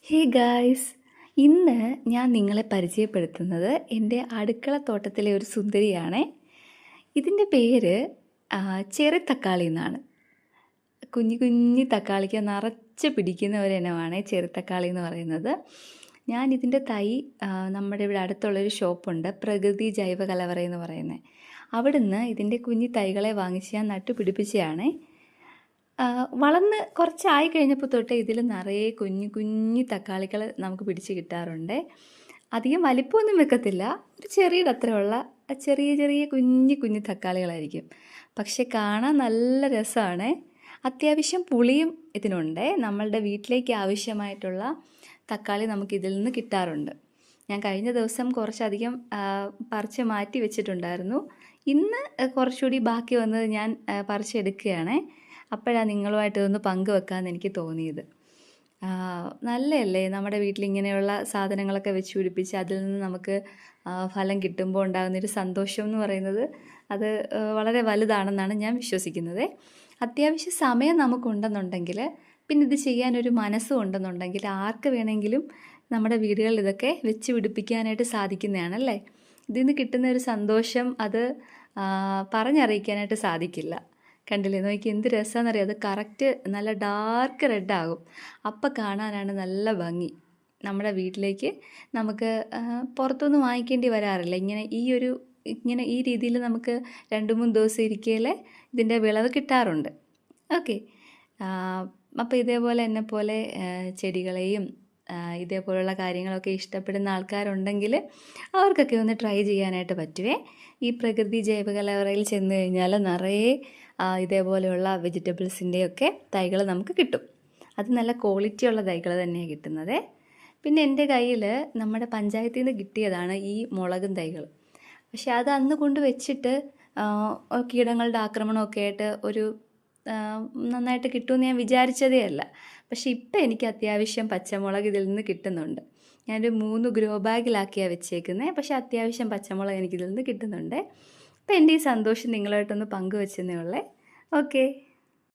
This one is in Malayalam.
ഹേ ഗായ്സ്, ഇന്ന് ഞാൻ നിങ്ങളെ പരിചയപ്പെടുത്തുന്നത് എൻ്റെ അടുക്കളത്തോട്ടത്തിലെ ഒരു സുന്ദരിയാണേ. ഇതിൻ്റെ പേര് ചെറുതക്കാളി എന്നാണ്. കുഞ്ഞു കുഞ്ഞു തക്കാളിക്ക് നിറച്ച് പിടിക്കുന്ന ഒരിനമാണ് ചെറുതക്കാളി എന്ന് പറയുന്നത്. ഞാൻ ഇതിൻ്റെ തൈ നമ്മുടെ ഇവിടെ അടുത്തുള്ളൊരു ഷോപ്പുണ്ട്, പ്രകൃതി ജൈവ കലവറ എന്ന് പറയുന്നത്. അവിടുന്ന് ഇതിൻ്റെ കുഞ്ഞു തൈകളെ വാങ്ങിച്ച് ഞാൻ നട്ടുപിടിപ്പിച്ചതാണേ. വളർന്ന് കുറച്ചായി കഴിഞ്ഞപ്പോൾ തൊട്ട് ഇതിൽ നിറയെ കുഞ്ഞു കുഞ്ഞു തക്കാളികൾ നമുക്ക് പിടിച്ച് കിട്ടാറുണ്ട്. അധികം വലിപ്പമൊന്നും വെക്കത്തില്ല, ഒരു ചെറിയുടെ അത്രയുള്ള ചെറിയ ചെറിയ കുഞ്ഞു കുഞ്ഞു തക്കാളികളായിരിക്കും. പക്ഷെ കാണാൻ നല്ല രസമാണ്. അത്യാവശ്യം പുളിയും ഇതിനുണ്ട്. നമ്മളുടെ വീട്ടിലേക്ക് ആവശ്യമായിട്ടുള്ള തക്കാളി നമുക്ക് ഇതിൽ നിന്ന് കിട്ടാറുണ്ട്. ഞാൻ കഴിഞ്ഞ ദിവസം കുറച്ചധികം പറിച്ച് മാറ്റി വെച്ചിട്ടുണ്ടായിരുന്നു. ഇന്ന് കുറച്ചുകൂടി ബാക്കി വന്നത് ഞാൻ പറിച്ചെടുക്കുകയാണ്. അപ്പോഴാണ് നിങ്ങളുമായിട്ട് ഇതൊന്ന് പങ്കുവെക്കാമെന്ന് എനിക്ക് തോന്നിയത്. നല്ലതല്ലേ നമ്മുടെ വീട്ടിൽ ഇങ്ങനെയുള്ള സാധനങ്ങളൊക്കെ വെച്ച് പിടിപ്പിച്ച് അതിൽ നിന്ന് നമുക്ക് ഫലം കിട്ടുമ്പോൾ ഉണ്ടാകുന്നൊരു സന്തോഷം എന്ന് പറയുന്നത് അത് വളരെ വലുതാണെന്നാണ് ഞാൻ വിശ്വസിക്കുന്നത്. അത്യാവശ്യം സമയം നമുക്കുണ്ടെന്നുണ്ടെങ്കിൽ, പിന്നെ ഇത് ചെയ്യാനൊരു മനസ്സും ഉണ്ടെന്നുണ്ടെങ്കിൽ ആർക്ക് വേണമെങ്കിലും നമ്മുടെ വീടുകളിൽ ഇതൊക്കെ വെച്ച് പിടിപ്പിക്കാനായിട്ട് സാധിക്കുന്നതാണല്ലേ. ഇതിൽ നിന്ന് കിട്ടുന്ന ഒരു സന്തോഷം അത് പറഞ്ഞറിയിക്കാനായിട്ട് സാധിക്കില്ല. കണ്ടില്ലേ, നോക്കി എന്ത് രസമാണെന്നറിയാം. അത് കറക്റ്റ് നല്ല ഡാർക്ക് റെഡ് ആകും. അപ്പം കാണാനാണ് നല്ല ഭംഗി. നമ്മുടെ വീട്ടിലേക്ക് നമുക്ക് പുറത്തുനിന്ന് വാങ്ങിക്കേണ്ടി വരാറില്ല. ഇങ്ങനെ ഈ രീതിയിൽ നമുക്ക് 2-3 ദിവസം ഇരിക്കയിൽ ഇതിൻ്റെ വിളവ് കിട്ടാറുണ്ട്. ഓക്കെ, അപ്പോൾ ഇതേപോലെ എന്നെപ്പോലെ ചെടികളെയും ഇതേപോലുള്ള കാര്യങ്ങളൊക്കെ ഇഷ്ടപ്പെടുന്ന ആൾക്കാരുണ്ടെങ്കിൽ അവർക്കൊക്കെ ഒന്ന് ട്രൈ ചെയ്യാനായിട്ട് പറ്റുമേ. ഈ പ്രകൃതി ജൈവ കലവറയിൽ ചെന്ന് കഴിഞ്ഞാൽ നിറയെ ഇതേപോലെയുള്ള വെജിറ്റബിൾസിൻ്റെയൊക്കെ തൈകൾ നമുക്ക് കിട്ടും. അത് നല്ല ക്വാളിറ്റിയുള്ള തൈകൾ തന്നെയാണ് കിട്ടുന്നത്. പിന്നെ എൻ്റെ കയ്യിൽ നമ്മുടെ പഞ്ചായത്തിൽ നിന്ന് കിട്ടിയതാണ് ഈ മുളകും തൈകൾ. പക്ഷെ അത് അന്ന് കൊണ്ട് വെച്ചിട്ട് കീടങ്ങളുടെ ആക്രമണമൊക്കെ ആയിട്ട് ഒരു നന്നായിട്ട് കിട്ടുമെന്ന് ഞാൻ വിചാരിച്ചതേ അല്ല. പക്ഷെ ഇപ്പം എനിക്ക് അത്യാവശ്യം പച്ചമുളക് ഇതിൽ നിന്ന് കിട്ടുന്നുണ്ട്. ഞാനൊരു 3 ഗ്രോ ബാഗിലാക്കിയാണ് വെച്ചേക്കുന്നത്. പക്ഷേ അത്യാവശ്യം പച്ചമുളക് എനിക്കിതിൽ നിന്ന് കിട്ടുന്നുണ്ട്. അപ്പം എൻ്റെ ഈ സന്തോഷം നിങ്ങളായിട്ടൊന്ന് പങ്കുവെച്ചെന്നേ ഉള്ളേ. ഓക്കെ.